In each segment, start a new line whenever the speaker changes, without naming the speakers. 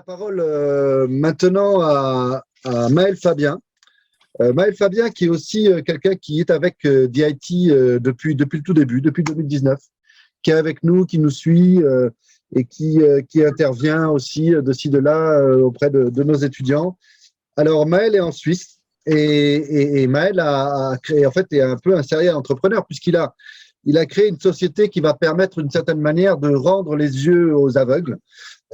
parole maintenant à Maël Fabien. Maël Fabien qui est aussi quelqu'un qui est avec DIT depuis le tout début, depuis 2019, qui est avec nous, qui nous suit et qui intervient aussi de ci, de là auprès de nos étudiants. Alors Maël est en Suisse et Maël a créé, en fait, est un peu un serial entrepreneur puisqu'il a créé une société qui va permettre d'une certaine manière de rendre les yeux aux aveugles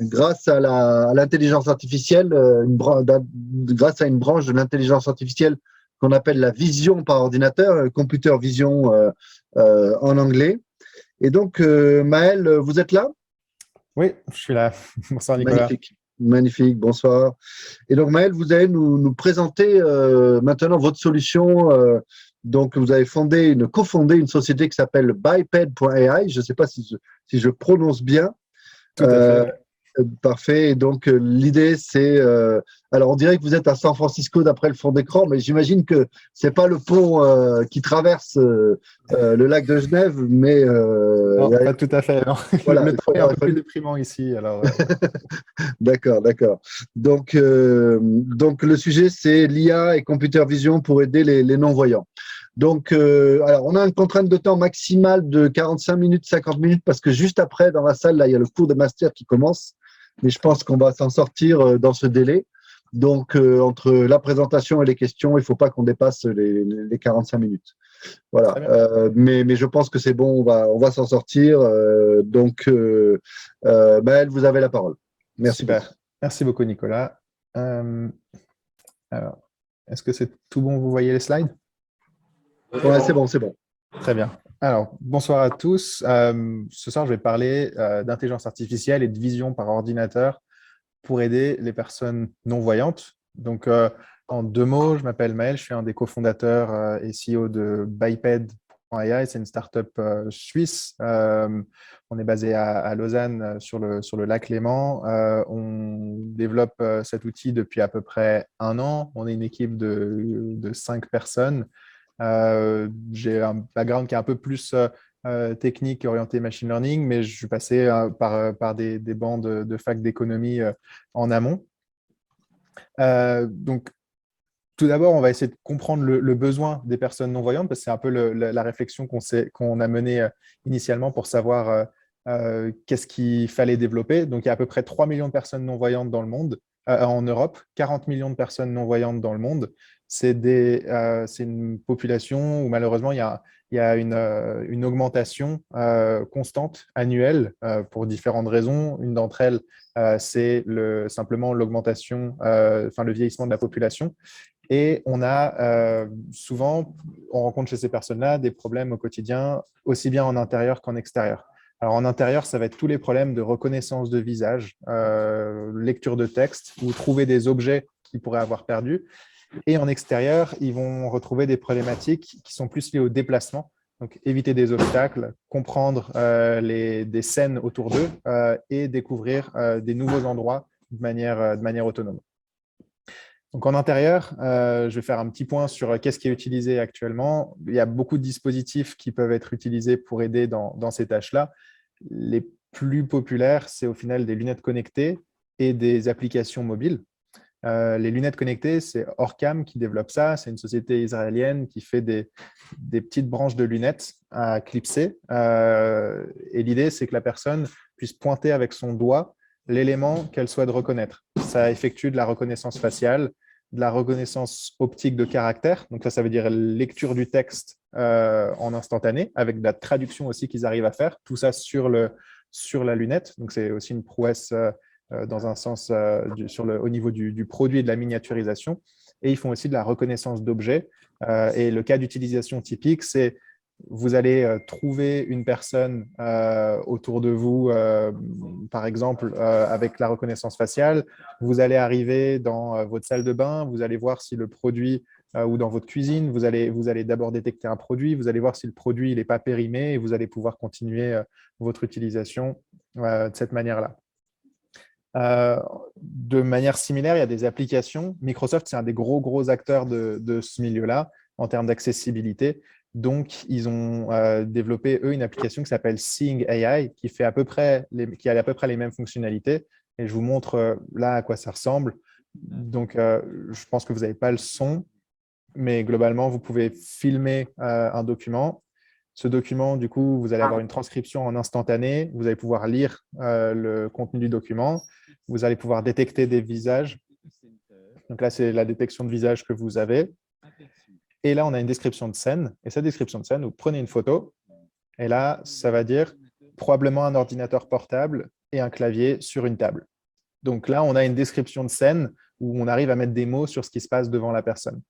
grâce à l'intelligence artificielle, grâce à une branche de l'intelligence artificielle qu'on appelle la vision par ordinateur, computer vision en anglais. Et donc, Maël, vous êtes là?
Oui, je suis là. Bonsoir Nicolas.
Magnifique, magnifique, bonsoir. Et donc, Maël, vous allez nous présenter maintenant votre solution. Donc, vous avez cofondé une société qui s'appelle Biped.ai. Je ne sais pas si je prononce bien.
Tout à fait.
Parfait. Et donc, l'idée, c'est… alors, on dirait que vous êtes à San Francisco d'après le fond d'écran, mais j'imagine que ce n'est pas le pont qui traverse le lac de Genève, mais…
Non, pas tout à fait. Non.
Voilà,
Le temps est un peu plus déprimant ici. Alors,
D'accord, d'accord. Donc, le sujet, c'est l'IA et computer vision pour aider les non-voyants. Donc, alors, on a une contrainte de temps maximale de 45 minutes, 50 minutes, parce que juste après, dans la salle, là, il y a le cours de master qui commence. Mais je pense qu'on va s'en sortir dans ce délai. Donc, entre la présentation et les questions, il ne faut pas qu'on dépasse les 45 minutes. Voilà. Mais je pense que c'est bon, on va s'en sortir. Donc, Maël, vous avez la parole. Merci.
Super. Beaucoup. Merci beaucoup, Nicolas. Alors, est-ce que c'est tout bon? Vous voyez les slides?
Ouais, c'est bon, c'est bon.
Très bien. Alors, bonsoir à tous. Ce soir, je vais parler d'intelligence artificielle et de vision par ordinateur pour aider les personnes non-voyantes. Donc, en deux mots, je m'appelle Maël, je suis un des cofondateurs et CEO de Biped.ai. C'est une startup suisse. On est basé à Lausanne sur le lac Léman. On développe cet outil depuis à peu près 1 an. On est une équipe de 5 personnes. J'ai un background qui est un peu plus technique, orienté machine learning, mais je suis passé par des bancs de fac d'économie en amont. Donc, tout d'abord, on va essayer de comprendre le besoin des personnes non-voyantes, parce que c'est un peu la réflexion qu'on a menée initialement pour savoir qu'est-ce qu'il fallait développer. Donc, il y a à peu près 3 millions de personnes non-voyantes dans le monde, en Europe, 40 millions de personnes non-voyantes dans le monde. C'est une population où malheureusement, il y a une augmentation constante, annuelle, pour différentes raisons. Une d'entre elles, c'est simplement l'augmentation, le vieillissement de la population. Et on a souvent, on rencontre chez ces personnes-là des problèmes au quotidien, aussi bien en intérieur qu'en extérieur. Alors, en intérieur, ça va être tous les problèmes de reconnaissance de visage, lecture de texte ou trouver des objets qu'ils pourraient avoir perdus. Et en extérieur, ils vont retrouver des problématiques qui sont plus liées au déplacement. Donc, éviter des obstacles, comprendre des scènes autour d'eux et découvrir des nouveaux endroits de manière autonome. Donc, en intérieur, je vais faire un petit point sur qu'est-ce qui est utilisé actuellement. Il y a beaucoup de dispositifs qui peuvent être utilisés pour aider dans ces tâches-là. Les plus populaires, c'est au final des lunettes connectées et des applications mobiles. Les lunettes connectées, c'est Orcam qui développe ça. C'est une société israélienne qui fait des petites branches de lunettes à clipser. Et l'idée, c'est que la personne puisse pointer avec son doigt l'élément qu'elle souhaite reconnaître. Ça effectue de la reconnaissance faciale, de la reconnaissance optique de caractère. Donc ça veut dire lecture du texte en instantané, avec de la traduction aussi qu'ils arrivent à faire. Tout ça sur la lunette. Donc c'est aussi une prouesse dans un sens au niveau du produit et de la miniaturisation. Et ils font aussi de la reconnaissance d'objets. Et le cas d'utilisation typique, c'est vous allez trouver une personne autour de vous, par exemple, avec la reconnaissance faciale. Vous allez arriver dans votre salle de bain, vous allez voir si le produit, ou dans votre cuisine, vous allez d'abord détecter un produit, vous allez voir si le produit n'est pas périmé et vous allez pouvoir continuer votre utilisation de cette manière-là. De manière similaire, il y a des applications. Microsoft, c'est un des gros acteurs de ce milieu-là en termes d'accessibilité. Donc, ils ont développé, eux, une application qui s'appelle Seeing AI, qui a à peu près les mêmes fonctionnalités. Et je vous montre là à quoi ça ressemble. Donc, je pense que vous n'avez pas le son, mais globalement, vous pouvez filmer un document. Ce document, du coup, vous allez avoir une transcription en instantané. Vous allez pouvoir lire le contenu du document. Vous allez pouvoir détecter des visages. Donc là, c'est la détection de visage que vous avez. Et là, on a une description de scène. Et cette description de scène, vous prenez une photo. Et là, ça va dire probablement un ordinateur portable et un clavier sur une table. Donc là, on a une description de scène où on arrive à mettre des mots sur ce qui se passe devant la personne.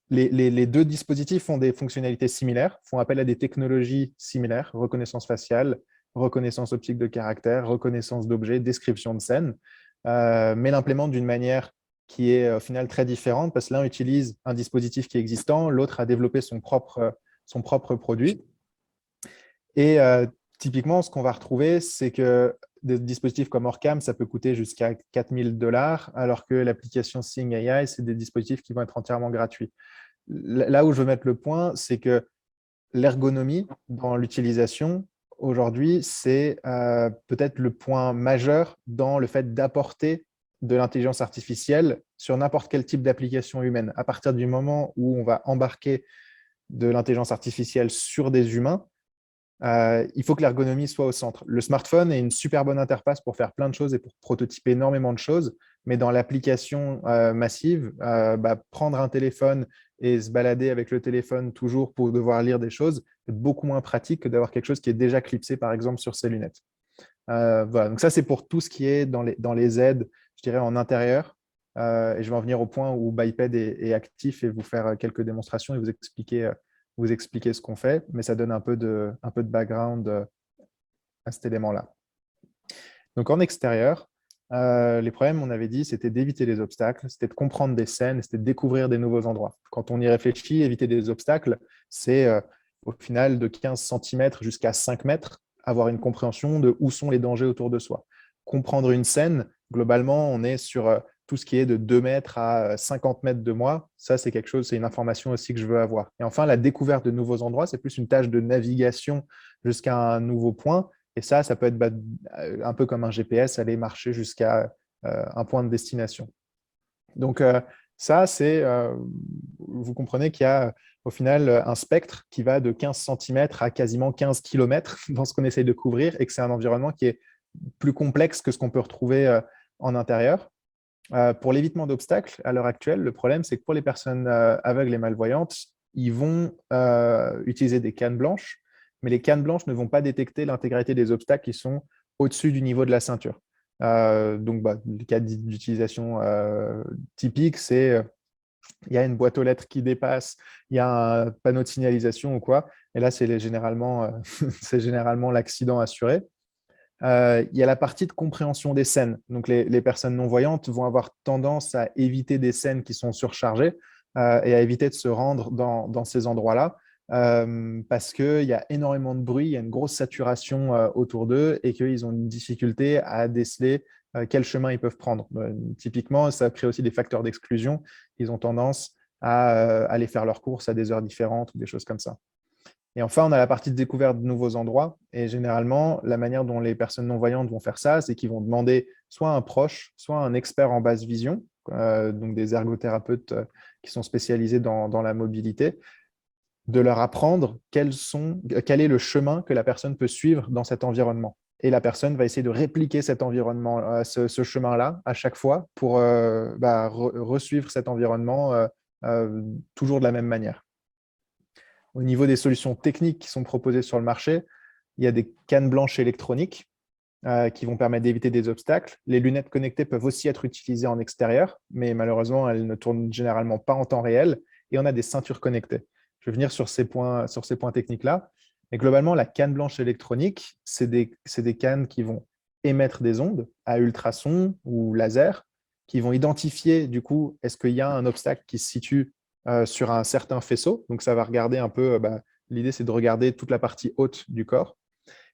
Les deux dispositifs ont des fonctionnalités similaires, font appel à des technologies similaires, reconnaissance faciale, reconnaissance optique de caractère, reconnaissance d'objets, description de scène, mais l'implémentent d'une manière qui est au final très différente parce que l'un utilise un dispositif qui est existant, l'autre a développé son propre produit. Et typiquement, ce qu'on va retrouver, c'est que des dispositifs comme Orcam, ça peut coûter jusqu'à 4 000 $, alors que l'application Sing AI, c'est des dispositifs qui vont être entièrement gratuits. Là où je veux mettre le point, c'est que l'ergonomie dans l'utilisation, aujourd'hui, c'est peut-être le point majeur dans le fait d'apporter de l'intelligence artificielle sur n'importe quel type d'application humaine. À partir du moment où on va embarquer de l'intelligence artificielle sur des humains, il faut que l'ergonomie soit au centre. Le smartphone est une super bonne interface pour faire plein de choses et pour prototyper énormément de choses, mais dans l'application massive, prendre un téléphone et se balader avec le téléphone toujours pour devoir lire des choses, c'est beaucoup moins pratique que d'avoir quelque chose qui est déjà clipsé, par exemple, sur ses lunettes. Voilà. Donc ça, c'est pour tout ce qui est dans les aides, je dirais, en intérieur. Et je vais en venir au point où Biped est actif et vous faire quelques démonstrations et vous expliquer ce qu'on fait, mais ça donne un peu de background à cet élément-là. Donc en extérieur, les problèmes, on avait dit, c'était d'éviter les obstacles, c'était de comprendre des scènes, c'était de découvrir des nouveaux endroits. Quand on y réfléchit, éviter des obstacles, c'est au final de 15 cm jusqu'à 5 mètres, avoir une compréhension de où sont les dangers autour de soi. Comprendre une scène, globalement, on est sur tout ce qui est de 2 mètres à 50 mètres de moi. Ça, c'est quelque chose, c'est une information aussi que je veux avoir. Et enfin, la découverte de nouveaux endroits, c'est plus une tâche de navigation jusqu'à un nouveau point. Et ça peut être un peu comme un GPS, aller marcher jusqu'à un point de destination. Donc, ça, vous comprenez qu'il y a au final un spectre qui va de 15 cm à quasiment 15 km dans ce qu'on essaye de couvrir et que c'est un environnement qui est plus complexe que ce qu'on peut retrouver en intérieur. Pour l'évitement d'obstacles, à l'heure actuelle, le problème, c'est que pour les personnes aveugles et malvoyantes, ils vont utiliser des cannes blanches, mais les cannes blanches ne vont pas détecter l'intégralité des obstacles qui sont au-dessus du niveau de la ceinture. Donc, les cas d'utilisation typiques, c'est il y a une boîte aux lettres qui dépasse, il y a un panneau de signalisation ou quoi, et là, c'est généralement l'accident assuré. Il y a la partie de compréhension des scènes. Donc, les personnes non-voyantes vont avoir tendance à éviter des scènes qui sont surchargées et à éviter de se rendre dans ces endroits-là parce qu'il y a énormément de bruit, il y a une grosse saturation autour d'eux et qu'ils ont une difficulté à déceler quel chemin ils peuvent prendre. Typiquement, ça crée aussi des facteurs d'exclusion. Ils ont tendance à aller faire leurs courses à des heures différentes ou des choses comme ça. Et enfin, on a la partie de découverte de nouveaux endroits. Et généralement, la manière dont les personnes non-voyantes vont faire ça, c'est qu'ils vont demander soit un proche, soit un expert en basse vision, donc des ergothérapeutes qui sont spécialisés dans la mobilité, de leur apprendre quel est le chemin que la personne peut suivre dans cet environnement. Et la personne va essayer de répliquer cet environnement, ce chemin-là à chaque fois pour resuivre cet environnement toujours de la même manière. Au niveau des solutions techniques qui sont proposées sur le marché, il y a des cannes blanches électroniques qui vont permettre d'éviter des obstacles. Les lunettes connectées peuvent aussi être utilisées en extérieur, mais malheureusement, elles ne tournent généralement pas en temps réel. Et on a des ceintures connectées. Je vais venir sur ces points techniques-là. Mais globalement, la canne blanche électronique, c'est des cannes qui vont émettre des ondes à ultrasons ou laser, qui vont identifier, du coup, est-ce qu'il y a un obstacle qui se situe sur un certain faisceau. Donc, ça va regarder un peu, l'idée, c'est de regarder toute la partie haute du corps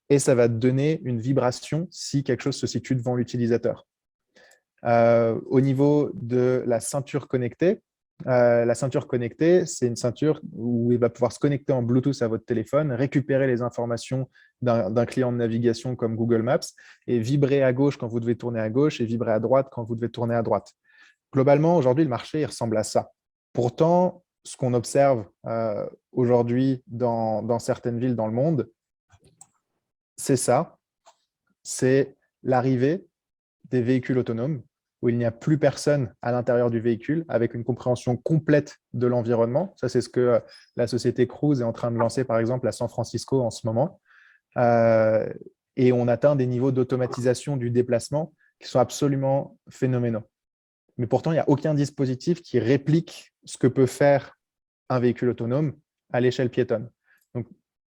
et ça va donner une vibration si quelque chose se situe devant l'utilisateur. Au niveau de la ceinture connectée, La ceinture connectée, c'est une ceinture où il va pouvoir se connecter en Bluetooth à votre téléphone, récupérer les informations d'un client de navigation comme Google Maps et vibrer à gauche quand vous devez tourner à gauche et vibrer à droite quand vous devez tourner à droite. Globalement, aujourd'hui, le marché il ressemble à ça. Pourtant, ce qu'on observe aujourd'hui dans certaines villes dans le monde, c'est ça, c'est l'arrivée des véhicules autonomes où il n'y a plus personne à l'intérieur du véhicule avec une compréhension complète de l'environnement. Ça, c'est ce que la société Cruise est en train de lancer, par exemple, à San Francisco en ce moment. Et on atteint des niveaux d'automatisation du déplacement qui sont absolument phénoménaux. Mais pourtant, il n'y a aucun dispositif qui réplique ce que peut faire un véhicule autonome à l'échelle piétonne. Donc,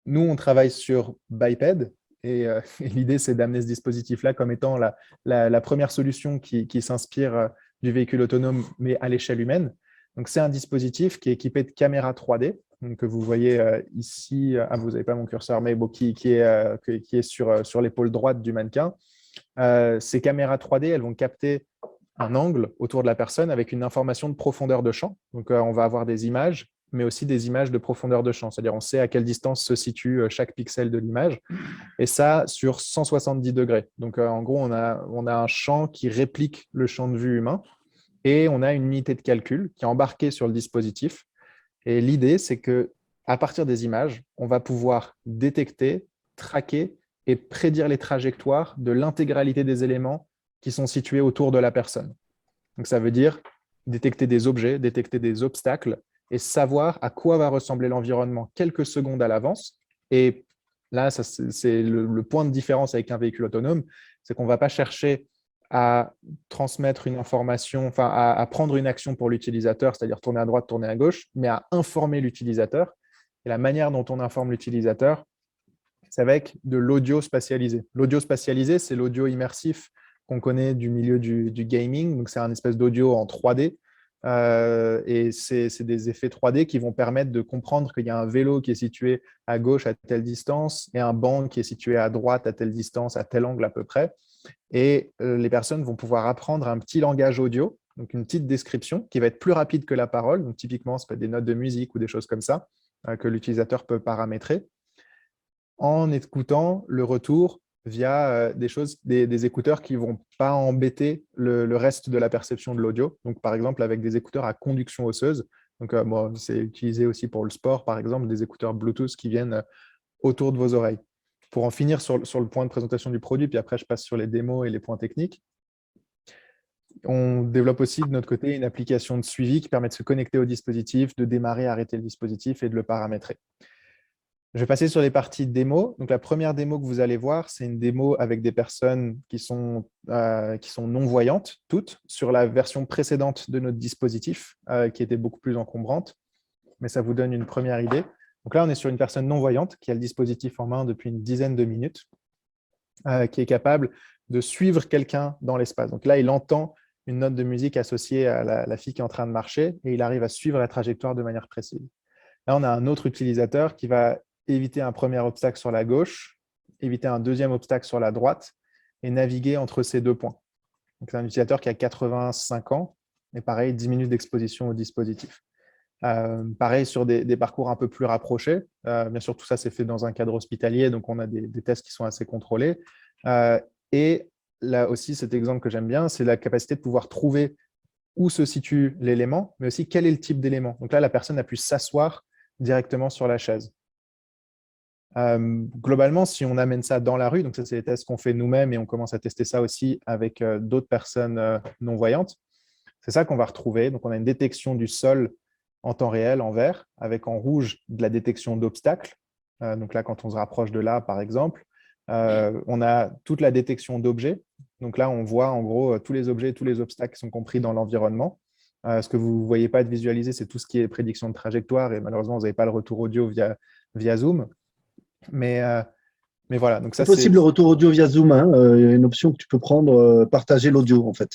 nous, on travaille sur Biped et l'idée, c'est d'amener ce dispositif-là comme étant la première solution qui s'inspire du véhicule autonome, mais à l'échelle humaine. Donc, c'est un dispositif qui est équipé de caméras 3D, donc, que vous voyez ici. Vous n'avez pas mon curseur, mais bon, qui est sur l'épaule droite du mannequin. Ces caméras 3D, elles vont capter un angle autour de la personne avec une information de profondeur de champ. Donc, on va avoir des images, mais aussi des images de profondeur de champ. C'est-à-dire, on sait à quelle distance se situe chaque pixel de l'image. Et ça, sur 170 degrés. Donc, en gros, on a un champ qui réplique le champ de vue humain. Et on a une unité de calcul qui est embarquée sur le dispositif. Et l'idée, c'est qu'à partir des images, on va pouvoir détecter, traquer et prédire les trajectoires de l'intégralité des éléments qui sont situés autour de la personne. Donc, ça veut dire détecter des objets, détecter des obstacles et savoir à quoi va ressembler l'environnement quelques secondes à l'avance. Et là, c'est le point de différence avec un véhicule autonome, c'est qu'on ne va pas chercher à transmettre une information, enfin à prendre une action pour l'utilisateur, c'est-à-dire tourner à droite, tourner à gauche, mais à informer l'utilisateur. Et la manière dont on informe l'utilisateur, c'est avec de l'audio spatialisé. L'audio spatialisé, c'est l'audio immersif qu'on connaît du milieu du gaming. Donc, c'est un espèce d'audio en 3D. Et c'est des effets 3D qui vont permettre de comprendre qu'il y a un vélo qui est situé à gauche à telle distance et un banc qui est situé à droite à telle distance, à tel angle à peu près. Et les personnes vont pouvoir apprendre un petit langage audio, donc une petite description qui va être plus rapide que la parole. Donc, typiquement, ça peut être des notes de musique ou des choses comme ça que l'utilisateur peut paramétrer en écoutant le retour via des écouteurs qui ne vont pas embêter le reste de la perception de l'audio. Donc, par exemple, avec des écouteurs à conduction osseuse. Donc, c'est utilisé aussi pour le sport, par exemple, des écouteurs Bluetooth qui viennent autour de vos oreilles. Pour en finir sur le point de présentation du produit, puis après, je passe sur les démos et les points techniques. On développe aussi de notre côté une application de suivi qui permet de se connecter au dispositif, de démarrer, arrêter le dispositif et de le paramétrer. Je vais passer sur les parties démo. Donc, la première démo que vous allez voir, c'est une démo avec des personnes qui sont non-voyantes, toutes, sur la version précédente de notre dispositif, qui était beaucoup plus encombrante. Mais ça vous donne une première idée. Donc là, on est sur une personne non-voyante qui a le dispositif en main depuis une dizaine de minutes, qui est capable de suivre quelqu'un dans l'espace. Donc là, il entend une note de musique associée à la fille qui est en train de marcher et il arrive à suivre la trajectoire de manière précise. Là, on a un autre utilisateur qui va éviter un premier obstacle sur la gauche, éviter un deuxième obstacle sur la droite et naviguer entre ces deux points. Donc, c'est un utilisateur qui a 85 ans et pareil, 10 minutes d'exposition au dispositif. Pareil sur des parcours un peu plus rapprochés. Bien sûr, tout ça, c'est fait dans un cadre hospitalier, donc on a des tests qui sont assez contrôlés. Et là aussi, cet exemple que j'aime bien, c'est la capacité de pouvoir trouver où se situe l'élément, mais aussi quel est le type d'élément. Donc là, la personne a pu s'asseoir directement sur la chaise. Globalement, si on amène ça dans la rue, donc ça, c'est les tests qu'on fait nous-mêmes et on commence à tester ça aussi avec d'autres personnes non-voyantes, c'est ça qu'on va retrouver. Donc, on a une détection du sol en temps réel, en vert, avec en rouge de la détection d'obstacles. Donc là, quand on se rapproche de là, par exemple, on a toute la détection d'objets. Donc là, on voit en gros tous les objets, tous les obstacles qui sont compris dans l'environnement. Ce que vous ne voyez pas être visualisé, c'est tout ce qui est prédiction de trajectoire et malheureusement, vous n'avez pas le retour audio via Zoom. Mais voilà. Donc ça,
c'est possible le retour audio via Zoom. Il y a une option que tu peux prendre, partager l'audio en fait.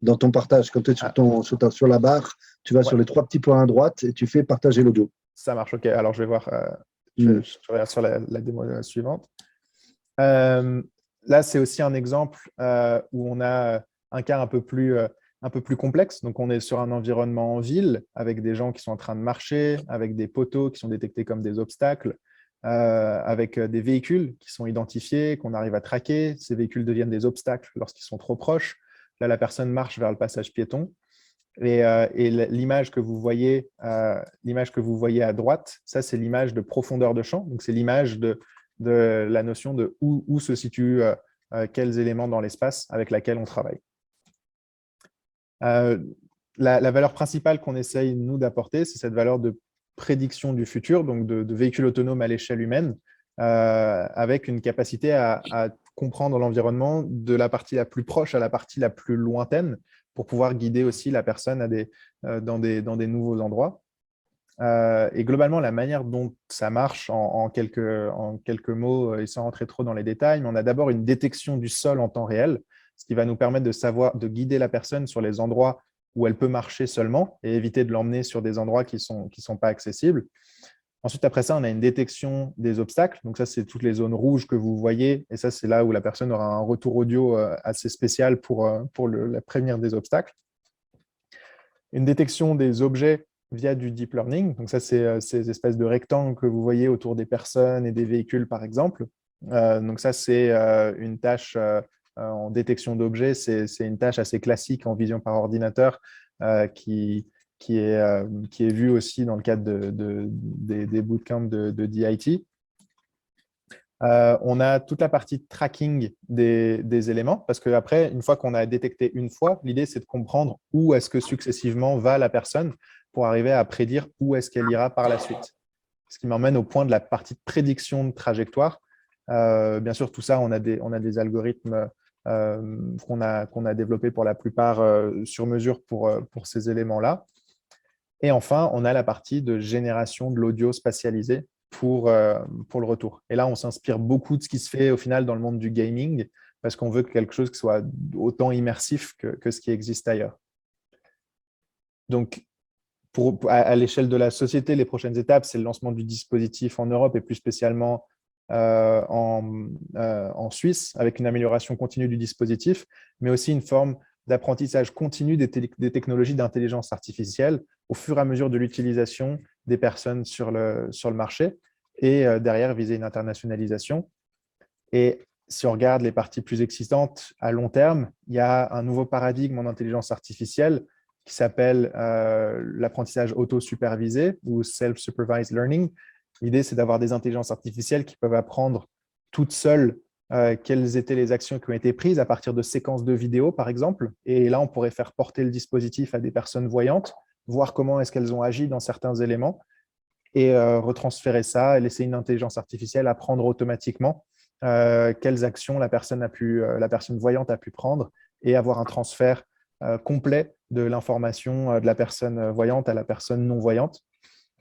Dans ton partage, quand tu es sur la barre, tu vas sur les 3 petits points à droite et tu fais partager l'audio.
Ça marche, ok. Alors je vais voir, je regarde sur la démo suivante. Là, c'est aussi un exemple où on a un cas un peu plus un peu plus complexe. Donc, on est sur un environnement en ville, avec des gens qui sont en train de marcher, avec des poteaux qui sont détectés comme des obstacles, avec des véhicules qui sont identifiés, qu'on arrive à traquer. Ces véhicules deviennent des obstacles lorsqu'ils sont trop proches. Là, la personne marche vers le passage piéton. Et l'image que vous voyez, à droite, ça, c'est l'image de profondeur de champ. Donc, c'est l'image de la notion de où se situent quels éléments dans l'espace avec laquelle on travaille. La valeur principale qu'on essaye, nous, d'apporter, c'est cette valeur de prédiction du futur, donc de véhicules autonomes à l'échelle humaine, avec une capacité à comprendre l'environnement de la partie la plus proche à la partie la plus lointaine, pour pouvoir guider aussi la personne dans des nouveaux endroits. Et globalement, la manière dont ça marche, en quelques mots, et sans rentrer trop dans les détails, mais on a d'abord une détection du sol en temps réel, ce qui va nous permettre de guider la personne sur les endroits où elle peut marcher seulement et éviter de l'emmener sur des endroits qui sont pas accessibles. Ensuite, après ça, on a une détection des obstacles. Donc ça, c'est toutes les zones rouges que vous voyez. Et ça, c'est là où la personne aura un retour audio assez spécial pour la prévenir des obstacles. Une détection des objets via du deep learning. Donc ça, c'est ces espèces de rectangles que vous voyez autour des personnes et des véhicules, par exemple. Donc ça, c'est une tâche en détection d'objets. C'est une tâche assez classique en vision par ordinateur qui est vue aussi dans le cadre des bootcamps de DIT. On a toute la partie de tracking des éléments, parce qu'après, une fois qu'on a détecté une fois, l'idée, c'est de comprendre où est-ce que successivement va la personne pour arriver à prédire où est-ce qu'elle ira par la suite. Ce qui m'emmène au point de la partie de prédiction de trajectoire. Bien sûr, tout ça, on a des algorithmes qu'on a développés pour la plupart sur mesure pour ces éléments-là. Et enfin, on a la partie de génération de l'audio spatialisé pour le retour. Et là, on s'inspire beaucoup de ce qui se fait au final dans le monde du gaming, parce qu'on veut quelque chose qui soit autant immersif que ce qui existe ailleurs. Donc, à l'échelle de la société, les prochaines étapes, c'est le lancement du dispositif en Europe et plus spécialement en Suisse, avec une amélioration continue du dispositif, mais aussi une forme d'apprentissage continu des technologies d'intelligence artificielle au fur et à mesure de l'utilisation des personnes sur le marché, et derrière viser une internationalisation. Et si on regarde les parties plus existantes à long terme, il y a un nouveau paradigme en intelligence artificielle qui s'appelle l'apprentissage auto-supervisé ou self-supervised learning. L'idée, c'est d'avoir des intelligences artificielles qui peuvent apprendre toutes seules quelles étaient les actions qui ont été prises à partir de séquences de vidéos, par exemple. Et là, on pourrait faire porter le dispositif à des personnes voyantes, voir comment est-ce qu'elles ont agi dans certains éléments et retransférer ça et laisser une intelligence artificielle apprendre automatiquement quelles actions la personne voyante a pu prendre et avoir un transfert complet de l'information de la personne voyante à la personne non voyante.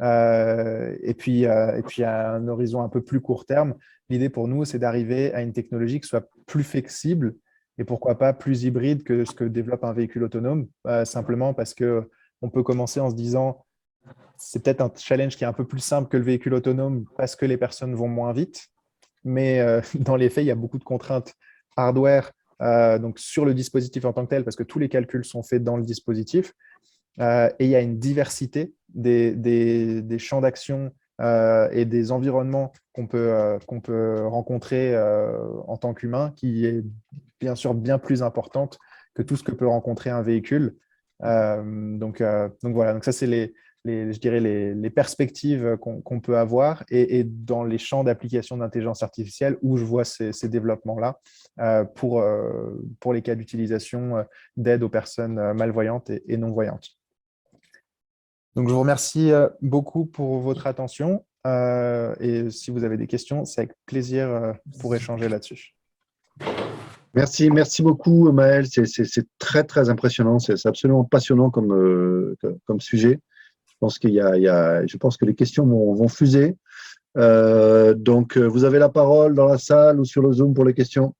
Et puis, à un horizon un peu plus court terme, l'idée pour nous, c'est d'arriver à une technologie qui soit plus flexible et pourquoi pas plus hybride que ce que développe un véhicule autonome, simplement parce qu'on peut commencer en se disant c'est peut-être un challenge qui est un peu plus simple que le véhicule autonome parce que les personnes vont moins vite, mais dans les faits, il y a beaucoup de contraintes hardware donc sur le dispositif en tant que tel, parce que tous les calculs sont faits dans le dispositif. Et il y a une diversité des champs d'action et des environnements qu'on peut rencontrer en tant qu'humain, qui est bien sûr bien plus importante que tout ce que peut rencontrer un véhicule. Donc voilà, donc ça c'est je dirais les perspectives qu'on peut avoir et dans les champs d'application d'intelligence artificielle où je vois ces développements-là pour les cas d'utilisation d'aide aux personnes malvoyantes et non-voyantes. Donc, je vous remercie beaucoup pour votre attention et si vous avez des questions, c'est avec plaisir pour échanger là-dessus.
Merci beaucoup, Maël. C'est très, très impressionnant. C'est absolument passionnant comme sujet. Je pense que les questions vont fuser. Donc, vous avez la parole dans la salle ou sur le Zoom pour les questions.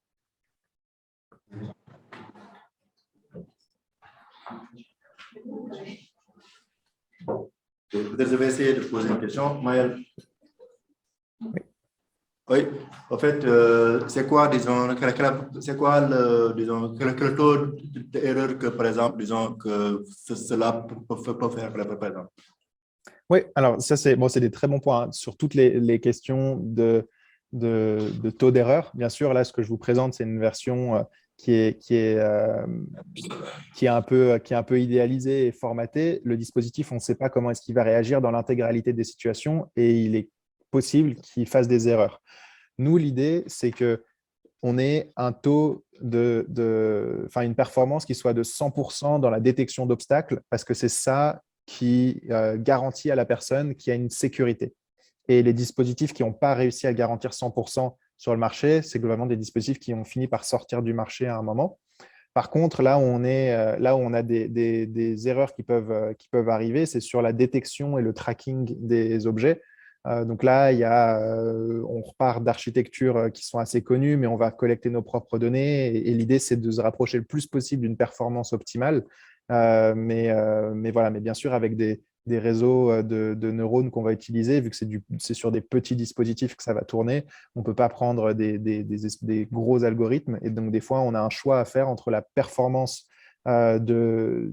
Peut-être je vais essayer de poser une question. Maël, Oui, en fait, c'est quoi, disons, c'est quoi disons, quel taux d'erreur que, par exemple, disons, que cela peut faire, par exemple?
Oui, alors ça, c'est bon, c'est des très bons points hein, sur toutes les questions de taux d'erreur. Bien sûr, là, ce que je vous présente, c'est une version qui est un peu idéalisée et formatée. Le dispositif, on ne sait pas comment est-ce qu'il va réagir dans l'intégralité des situations et il est possible qu'il fasse des erreurs. Nous, l'idée, c'est que on ait un taux enfin, une performance qui soit de 100% dans la détection d'obstacles, parce que c'est ça qui garantit à la personne qu'il y a une sécurité. Et les dispositifs qui n'ont pas réussi à garantir 100% sur le marché, c'est globalement des dispositifs qui ont fini par sortir du marché à un moment. Par contre, là où on a des erreurs qui peuvent arriver, c'est sur la détection et le tracking des objets. Donc là, on repart d'architectures qui sont assez connues, mais on va collecter nos propres données. Et l'idée, c'est de se rapprocher le plus possible d'une performance optimale. Mais voilà, mais bien sûr, avec des réseaux de neurones qu'on va utiliser, vu que c'est sur des petits dispositifs que ça va tourner, on ne peut pas prendre des gros algorithmes. Et donc, des fois, on a un choix à faire entre la performance de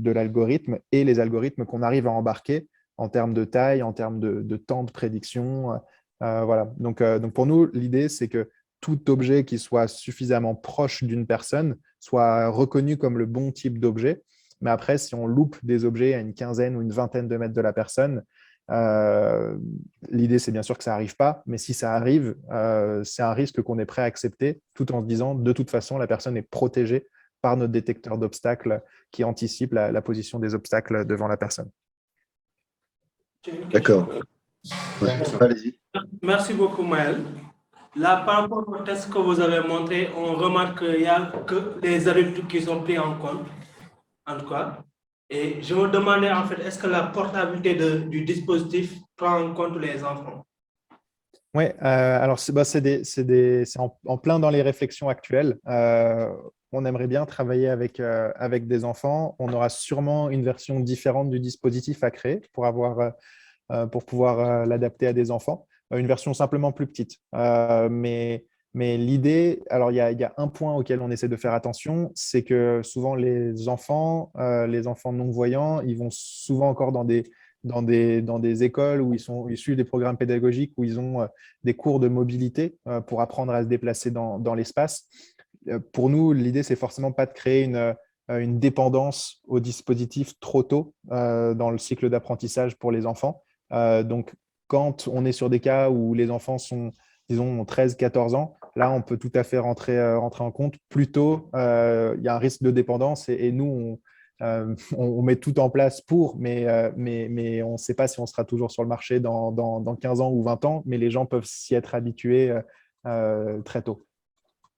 l'algorithme et les algorithmes qu'on arrive à embarquer en termes de taille, en termes de temps de prédiction. Voilà. Donc, pour nous, l'idée, c'est que tout objet qui soit suffisamment proche d'une personne soit reconnu comme le bon type d'objet. Mais après, si on loupe des objets à une quinzaine ou une vingtaine de mètres de la personne, l'idée, c'est bien sûr que ça n'arrive pas, mais si ça arrive, c'est un risque qu'on est prêt à accepter, tout en se disant, de toute façon, la personne est protégée par notre détecteur d'obstacles qui anticipe la position des obstacles devant la personne.
D'accord. Ouais. Allez-y.
Merci beaucoup, Maël. Là, par rapport au test que vous avez montré, on remarque qu'il n'y a que les adultes qui sont pris en compte, en tout cas. Et je me demandais, en fait, est-ce que la portabilité du dispositif prend en compte les enfants?
Oui, alors c'est en plein dans les réflexions actuelles. On aimerait bien travailler avec des enfants. On aura sûrement une version différente du dispositif à créer pour pouvoir l'adapter à des enfants. Une version simplement plus petite. Mais l'idée, alors il y a un point auquel on essaie de faire attention, c'est que souvent les enfants non-voyants, ils vont souvent encore dans des écoles où ils suivent des programmes pédagogiques où ils ont des cours de mobilité pour apprendre à se déplacer dans l'espace. Pour nous, l'idée, c'est forcément pas de créer une dépendance au dispositif trop tôt dans le cycle d'apprentissage pour les enfants. Donc, quand on est sur des cas où les enfants sont, disons, 13-14 ans, là, on peut tout à fait rentrer en compte. Plus tôt, il y a un risque de dépendance et nous, on met tout en place mais on ne sait pas si on sera toujours sur le marché dans 15 ans ou 20 ans, mais les gens peuvent s'y être habitués très tôt.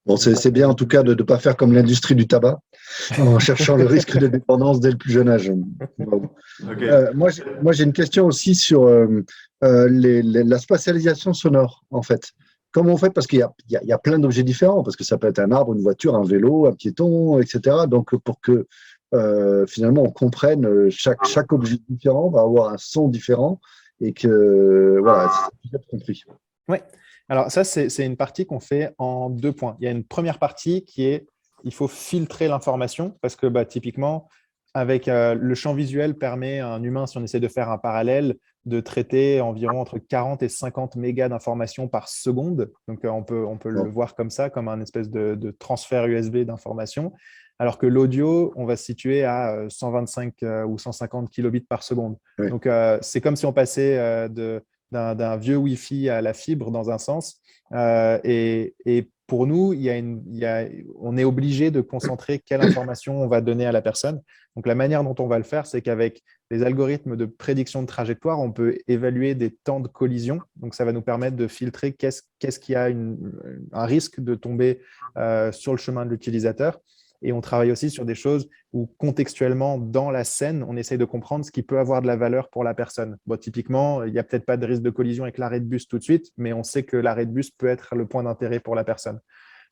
Bon, c'est bien en tout cas de ne pas faire comme l'industrie du tabac en cherchant le risque de dépendance dès le plus jeune âge. Bon.
Okay.
Moi, j'ai une question aussi sur la spatialisation sonore, en fait. Comment on fait? Parce qu'il y a plein d'objets différents, parce que ça peut être un arbre, une voiture, un vélo, un piéton, etc. Donc, pour que finalement on comprenne chaque objet différent va avoir un son différent et que voilà, ça puisse être compris.
Oui. Alors ça, c'est une partie qu'on fait en 2 points. Il y a une première partie qui est, il faut filtrer l'information parce que typiquement, avec le champ visuel permet à un humain, si on essaie de faire un parallèle, de traiter environ entre 40 et 50 mégas d'informations par seconde. Donc on peut le voir comme ça, comme un espèce de transfert USB d'informations. Alors que l'audio, on va se situer à 125 ou 150 kilobits par seconde.
Oui.
Donc c'est comme si on passait d'un vieux Wi-Fi à la fibre dans un sens. Et pour nous, on est obligé de concentrer quelle information on va donner à la personne. Donc, la manière dont on va le faire, c'est qu'avec les algorithmes de prédiction de trajectoire, on peut évaluer des temps de collision. Donc, ça va nous permettre de filtrer qu'est-ce qui a un risque de tomber sur le chemin de l'utilisateur. Et on travaille aussi sur des choses où contextuellement, dans la scène, on essaye de comprendre ce qui peut avoir de la valeur pour la personne. Typiquement, il n'y a peut-être pas de risque de collision avec l'arrêt de bus tout de suite, mais on sait que l'arrêt de bus peut être le point d'intérêt pour la personne.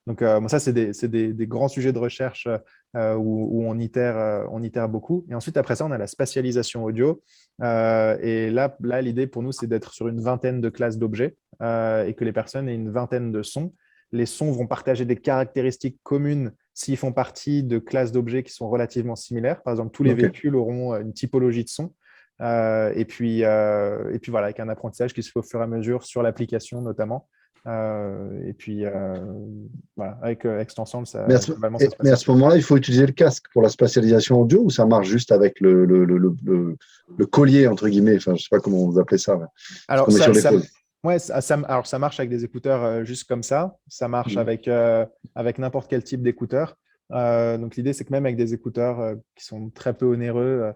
Donc, ça, c'est des grands sujets de recherche où on itère beaucoup. Et ensuite, après ça, on a la spatialisation audio. Et là l'idée pour nous, c'est d'être sur une vingtaine de classes d'objets et que les personnes aient une vingtaine de sons. Les sons vont partager des caractéristiques communes s'ils font partie de classes d'objets qui sont relativement similaires. Par exemple, tous les véhicules auront une typologie de son. Et puis voilà, avec un apprentissage qui se fait au fur et à mesure sur l'application notamment. Et puis voilà, avec ensemble, ça,
mais à ce moment-là, il faut utiliser le casque pour la spatialisation audio ou ça marche juste avec le collier, entre guillemets, enfin, je ne sais pas comment vous appelez ça.
Alors, ça marche avec des écouteurs juste comme ça. Ça marche avec n'importe quel type d'écouteurs. Donc, l'idée, c'est que même avec des écouteurs qui sont très peu onéreux,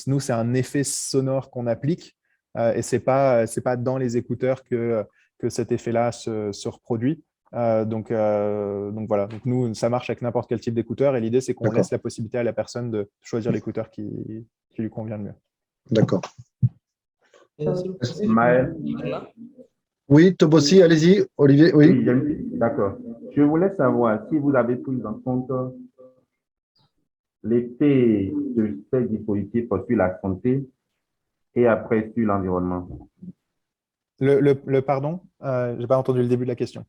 nous, c'est un effet sonore qu'on applique et ce n'est pas dans les écouteurs que cet effet-là se reproduit. Donc voilà, donc nous, ça marche avec n'importe quel type d'écouteur et l'idée, c'est qu'on laisse la possibilité à la personne de choisir l'écouteur qui lui convient le mieux.
D'accord.
Maël.
Oui, Tobosi, allez-y. Olivier, oui.
D'accord. Je voulais savoir si vous avez pris en compte l'effet de ces dispositifs sur la santé et après sur l'environnement.
Le pardon, je n'ai pas entendu le début de la question.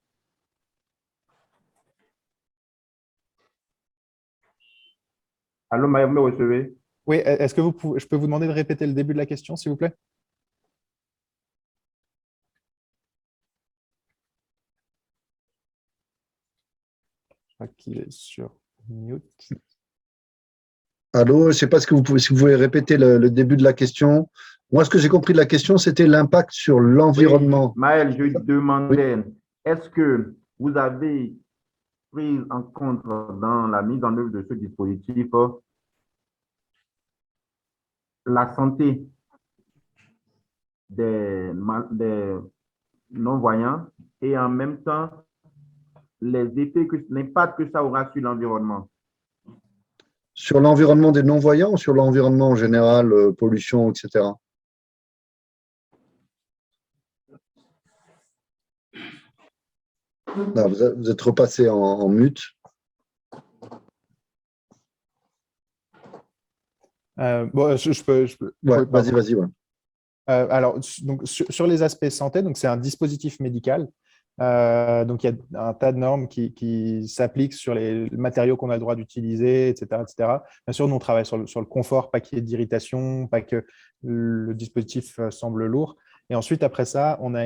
Allô, Maël, vous me recevez?
Oui, est-ce que je peux vous demander de répéter le début de la question, s'il vous plaît? Je crois qu'il est sur mute.
Allô, je ne sais pas si vous pouvez répéter le début de la question. Moi, ce que j'ai compris de la question, c'était l'impact sur l'environnement.
Oui, Maël, je demandais, est-ce que vous avez pris en compte dans la mise en œuvre de ce dispositif la santé des non-voyants et en même temps l'impact que ça aura sur l'environnement?
Sur l'environnement des non-voyants ou sur l'environnement en général, pollution, etc. Non, vous êtes repassé en mute.
Bon, je peux.
Ouais, vas-y. Ouais.
Alors, donc, sur les aspects santé, donc c'est un dispositif médical. Donc, il y a un tas de normes qui s'appliquent sur les matériaux qu'on a le droit d'utiliser, etc., etc. Bien sûr, nous, on travaille sur le confort, pas qu'il y ait d'irritation, pas que le dispositif semble lourd. Et ensuite, après ça, on a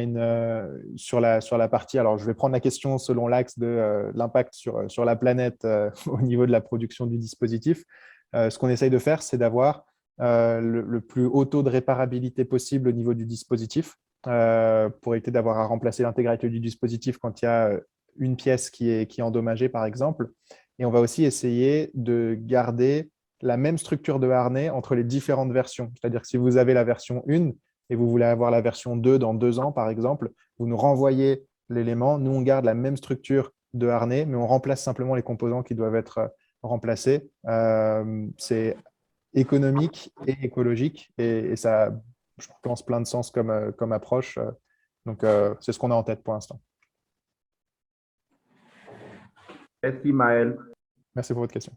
sur la partie… Alors, je vais prendre la question selon l'axe de l'impact sur la planète au niveau de la production du dispositif. Ce qu'on essaye de faire, c'est d'avoir le plus haut taux de réparabilité possible au niveau du dispositif pour éviter d'avoir à remplacer l'intégralité du dispositif quand il y a une pièce qui est endommagée, par exemple. Et on va aussi essayer de garder la même structure de harnais entre les différentes versions. C'est-à-dire que si vous avez la version 1 et vous voulez avoir la version 2 dans 2 ans, par exemple, vous nous renvoyez l'élément. Nous, on garde la même structure de harnais, mais on remplace simplement les composants qui doivent être remplacés. C'est économique et écologique et ça a, je pense, plein de sens comme approche. Donc, c'est ce qu'on a en tête pour l'instant.
Merci, Maël.
Merci pour votre question.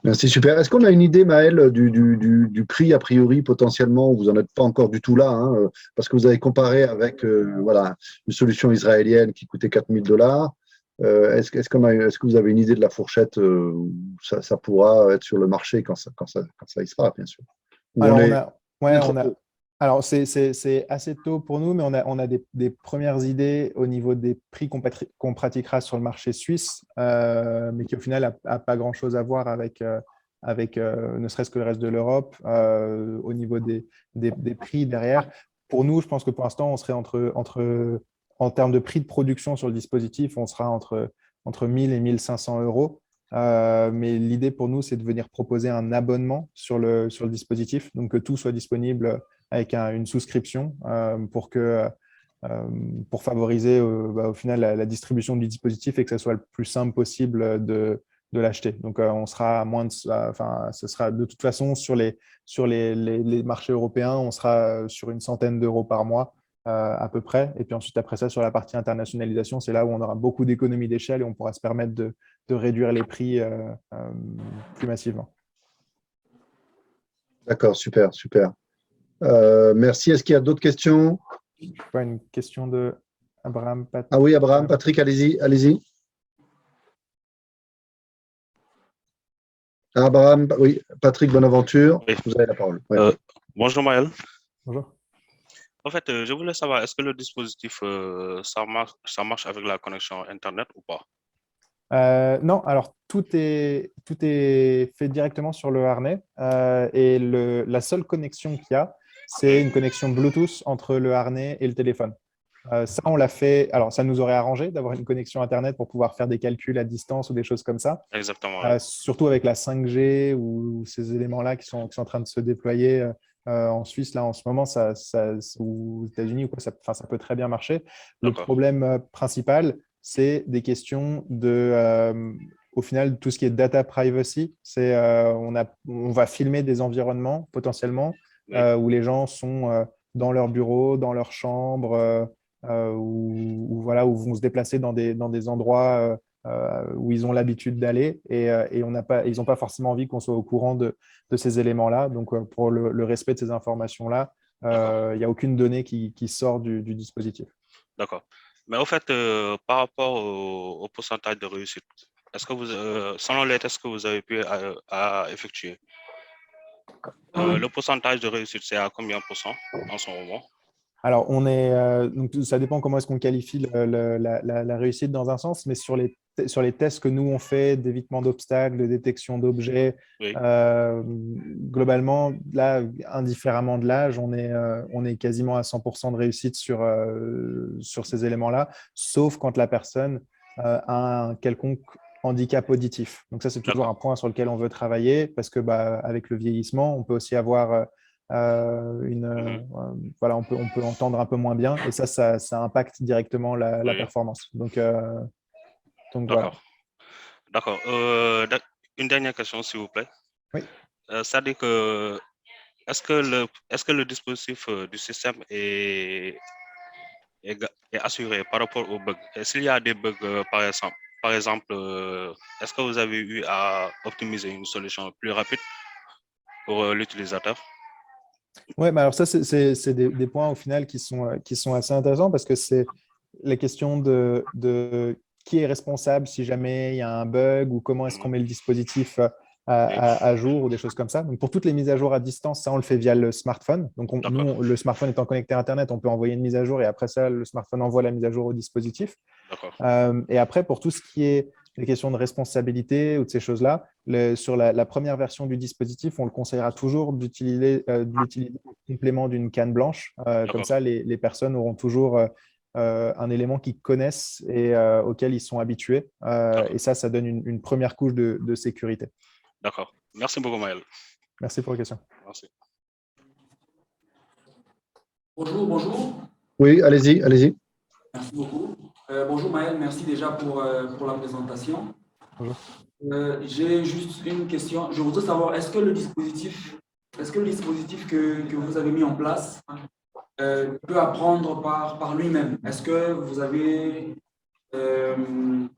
Merci, super. Est-ce qu'on a une idée, Maël, du prix a priori potentiellement? Vous n'en êtes pas encore du tout là, hein, parce que vous avez comparé avec voilà, une solution israélienne qui coûtait $4000. Est-ce que vous avez une idée de la fourchette où ça pourra être sur le marché quand ça y sera, bien sûr?
Alors, c'est assez tôt pour nous, mais on a des premières idées au niveau des prix qu'on pratiquera sur le marché suisse, mais qui au final n'a pas grand-chose à voir avec ne serait-ce que le reste de l'Europe, au niveau des prix derrière. Pour nous, je pense que pour l'instant, on serait en termes de prix de production sur le dispositif, on sera entre 1000 et 1500 euros. Mais l'idée pour nous, c'est de venir proposer un abonnement sur le dispositif, donc que tout soit disponible avec une souscription pour favoriser au final la distribution du dispositif et que ce soit le plus simple possible de l'acheter. Donc, on sera à moins de… Enfin, ce sera de toute façon sur les marchés européens, on sera sur une centaine d'euros par mois. à peu près. Et puis ensuite, après ça, sur la partie internationalisation, c'est là où on aura beaucoup d'économies d'échelle et on pourra se permettre de réduire les prix plus massivement.
D'accord, super, super. Merci. Est-ce qu'il y a d'autres questions?
Pas une question de Abraham Pat.
Ah oui, Abraham, Patrick, allez-y, allez-y. Abraham, oui, Patrick Bonaventure,
Oui.
vous avez la parole. Ouais.
Bonjour Maël.
Bonjour.
En fait, je voulais savoir, est-ce que le dispositif, ça marche avec la connexion Internet ou pas?
Non, alors tout est fait directement sur le harnais et la seule connexion qu'il y a, c'est une connexion Bluetooth entre le harnais et le téléphone. Ça, on l'a fait. Alors, ça nous aurait arrangé d'avoir une connexion Internet pour pouvoir faire des calculs à distance ou des choses comme ça.
Exactement. Oui.
Surtout avec la 5G ou ces éléments-là qui sont en train de se déployer en Suisse, là, en ce moment, ou aux États-Unis, ou quoi, ça peut très bien marcher. Le
D'accord.
problème principal, c'est des questions au final, tout ce qui est data privacy, c'est on va filmer des environnements potentiellement
Oui.
où les gens sont dans leur bureau, dans leur chambre, ou voilà, où vont se déplacer dans des endroits où ils ont l'habitude d'aller et ils n'ont pas forcément envie qu'on soit au courant de ces éléments-là. Donc, pour le respect de ces informations-là, il n'y a aucune donnée qui sort du dispositif.
D'accord. Mais au fait, par rapport au pourcentage de réussite, est-ce que selon les tests que vous avez pu à effectuer, le pourcentage de réussite, c'est à combien % en ce moment?
Alors, donc, ça dépend comment est-ce qu'on qualifie la réussite dans un sens, mais sur les tests que nous, on fait d'évitement d'obstacles, de détection d'objets,
Oui.
globalement, là, indifféremment de l'âge, on est quasiment à 100% de réussite sur ces éléments-là, sauf quand la personne a un quelconque handicap auditif. Donc ça, c'est toujours
D'accord.
un point sur lequel on veut travailler parce que avec le vieillissement, on peut aussi avoir voilà, on peut entendre un peu moins bien et ça impacte directement la
Oui.
performance. Donc voilà.
D'accord. D'accord. Une dernière question, s'il vous plaît.
Oui.
C'est-à-dire que est-ce que le dispositif du système est assuré par rapport aux bugs? Et s'il y a des bugs, par exemple, est-ce que vous avez eu à optimiser une solution plus rapide pour l'utilisateur?
Ouais, mais alors ça, c'est des points au final qui sont assez intéressants parce que c'est la question de qui est responsable si jamais il y a un bug ou comment est-ce qu'on met le dispositif à jour ou des choses comme ça. Donc, pour toutes les mises à jour à distance, ça, on le fait via le smartphone. Donc, nous, le smartphone étant connecté à Internet, on peut envoyer une mise à jour et après ça, le smartphone envoie la mise à jour au dispositif. Et après, pour tout ce qui est les questions de responsabilité ou de ces choses-là, sur la première version du dispositif, on le conseillera toujours d'utiliser en complément d'une canne blanche. Comme ça, les personnes auront toujours un élément qu'ils connaissent et auquel ils sont habitués. Et ça donne une première couche de sécurité.
D'accord. Merci beaucoup, Maël.
Merci pour la question.
Merci.
Bonjour.
Oui, allez-y, allez-y.
Merci beaucoup. Bonjour Maël, merci déjà pour la présentation.
Bonjour.
J'ai juste une question. Je voudrais savoir, est-ce que le dispositif que vous avez mis en place peut apprendre par lui-même? Est-ce que vous avez une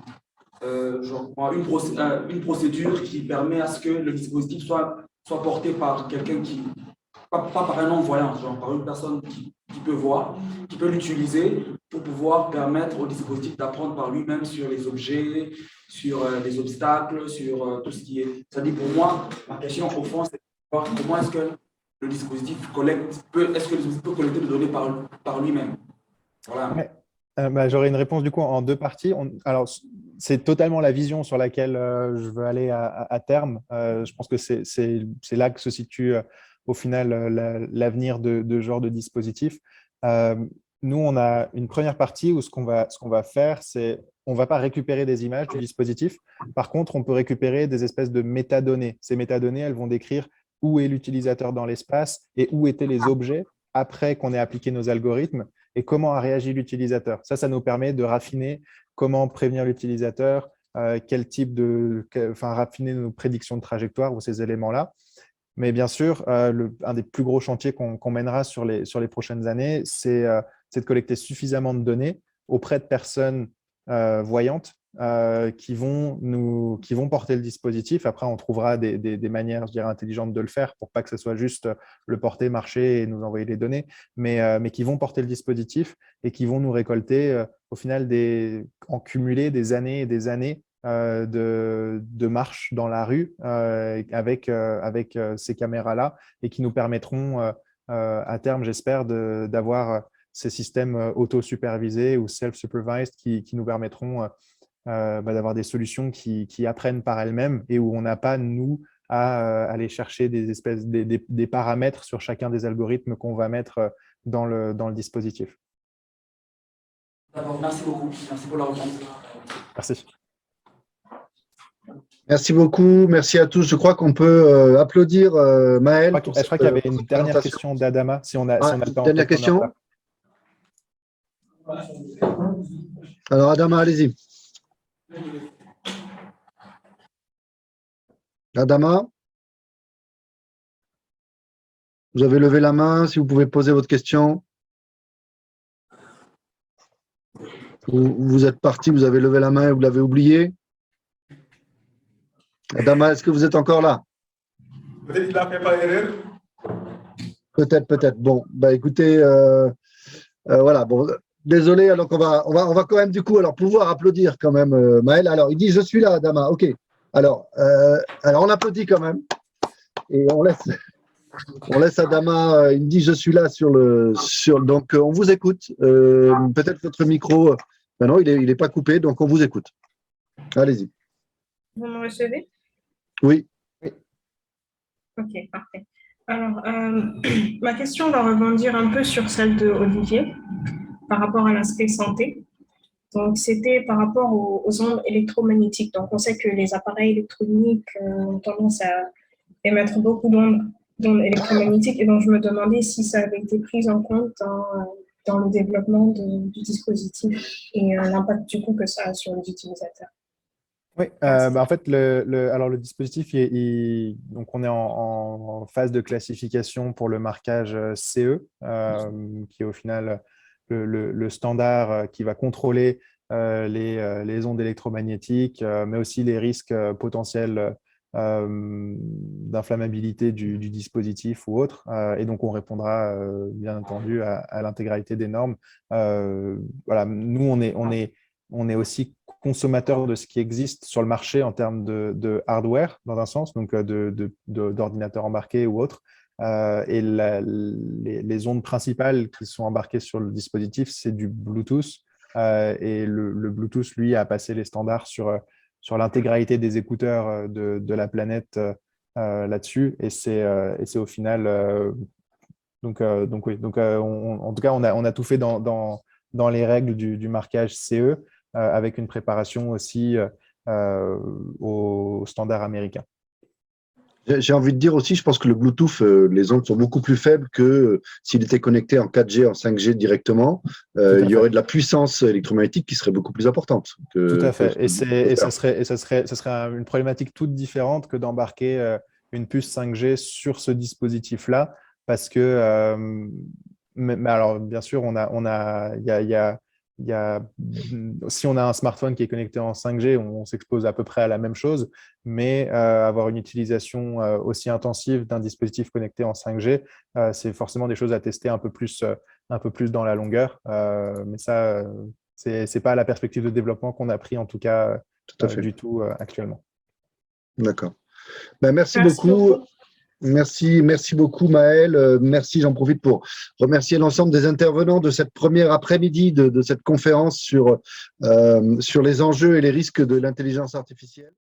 procédure qui permet à ce que le dispositif soit porté par quelqu'un pas par un non-voyant, genre par une personne qui peut voir, qui peut l'utiliser pour pouvoir permettre au dispositif d'apprendre par lui-même sur les objets, sur les obstacles, sur tout ce qui est… C'est-à-dire pour moi, ma question au fond, c'est de voir comment est-ce que le dispositif peut collecter des données par lui-même. Voilà.
Ouais. J'aurais une réponse du coup en deux parties. Alors, c'est totalement la vision sur laquelle je veux aller à terme. Je pense que c'est là que se situe au final l'avenir de ce genre de dispositif. Nous, on a une première partie où ce qu'on va faire, c'est on ne va pas récupérer des images du dispositif. Par contre, on peut récupérer des espèces de métadonnées. Ces métadonnées, elles vont décrire où est l'utilisateur dans l'espace et où étaient les objets après qu'on ait appliqué nos algorithmes et comment a réagi l'utilisateur. Ça nous permet de raffiner comment prévenir l'utilisateur, raffiner nos prédictions de trajectoire ou ces éléments-là. Mais bien sûr, un des plus gros chantiers qu'on mènera sur les prochaines années, c'est de collecter suffisamment de données auprès de personnes voyantes qui vont porter le dispositif. Après, on trouvera des manières, je dirais, intelligentes de le faire pour pas que ce soit juste le porter, marcher et nous envoyer les données, mais qui vont porter le dispositif et qui vont nous récolter au final en cumulé des années et des années de marche dans la rue avec ces caméras-là et qui nous permettront à terme, j'espère, d'avoir ces systèmes auto-supervisés ou self-supervised qui nous permettront d'avoir des solutions qui apprennent par elles-mêmes et où on n'a pas, nous, à aller chercher des paramètres sur chacun des algorithmes qu'on va mettre dans le dispositif.
D'accord, merci beaucoup. Merci pour la réponse.
Merci.
Merci beaucoup, merci à tous. Je crois qu'on peut applaudir Maël.
Je crois qu'il y avait une dernière question d'Adama, si on a le temps.
Dernière question. Alors, Adama, allez-y. Adama, vous avez levé la main, si vous pouvez poser votre question. Vous êtes parti, vous avez levé la main et vous l'avez oublié. Adama, est-ce que vous êtes encore là?
Peut-être qu'il a fait par erreur.
Peut-être. Bon, bah écoutez, voilà. Bon, désolé. Alors on va quand même du coup alors pouvoir applaudir quand même Maël. Alors il dit je suis là, Adama. Ok. Alors on applaudit quand même et on laisse Adama. Il me dit je suis là donc on vous écoute. Peut-être votre micro. Non, il est pas coupé, donc on vous écoute. Allez-y.
Vous me recevez?
Oui.
Ok, parfait. Alors, ma question va rebondir un peu sur celle de Olivier par rapport à l'aspect santé. Donc, c'était par rapport aux ondes électromagnétiques. Donc, on sait que les appareils électroniques ont tendance à émettre beaucoup d'ondes électromagnétiques et donc je me demandais si ça avait été pris en compte dans le développement du dispositif et l'impact du coup que ça a sur les utilisateurs.
Oui, en fait, alors le dispositif, donc on est en phase de classification pour le marquage CE, qui est au final le standard qui va contrôler les ondes électromagnétiques, mais aussi les risques potentiels d'inflammabilité du dispositif ou autre. Et donc, on répondra, bien entendu, à l'intégralité des normes. Voilà, nous, on est aussi consommateur de ce qui existe sur le marché en termes de hardware, dans un sens, donc d'ordinateurs embarqués ou autres. Et les ondes principales qui sont embarquées sur le dispositif, c'est du Bluetooth. Et le Bluetooth, lui, a passé les standards sur l'intégralité des écouteurs de la planète là-dessus. Et c'est au final… oui. En tout cas, on a tout fait dans les règles du marquage CE, avec une préparation aussi aux standards américains.
J'ai envie de dire aussi, je pense que le Bluetooth, les ondes sont beaucoup plus faibles que s'il était connecté en 4G, en 5G directement. Il y aurait de la puissance électromagnétique qui serait beaucoup plus importante.
Tout à fait. Et ça serait une problématique toute différente que d'embarquer une puce 5G sur ce dispositif-là, parce que, mais alors bien sûr, si on a un smartphone qui est connecté en 5G, on s'expose à peu près à la même chose, mais avoir une utilisation aussi intensive d'un dispositif connecté en 5G, c'est forcément des choses à tester un peu plus dans la longueur. Mais ça, c'est pas la perspective de développement qu'on a pris, en tout cas, du tout actuellement.
D'accord. Ben, merci beaucoup. Merci beaucoup Maël. Merci, j'en profite pour remercier l'ensemble des intervenants de cette première après-midi de cette conférence sur les enjeux et les risques de l'intelligence artificielle.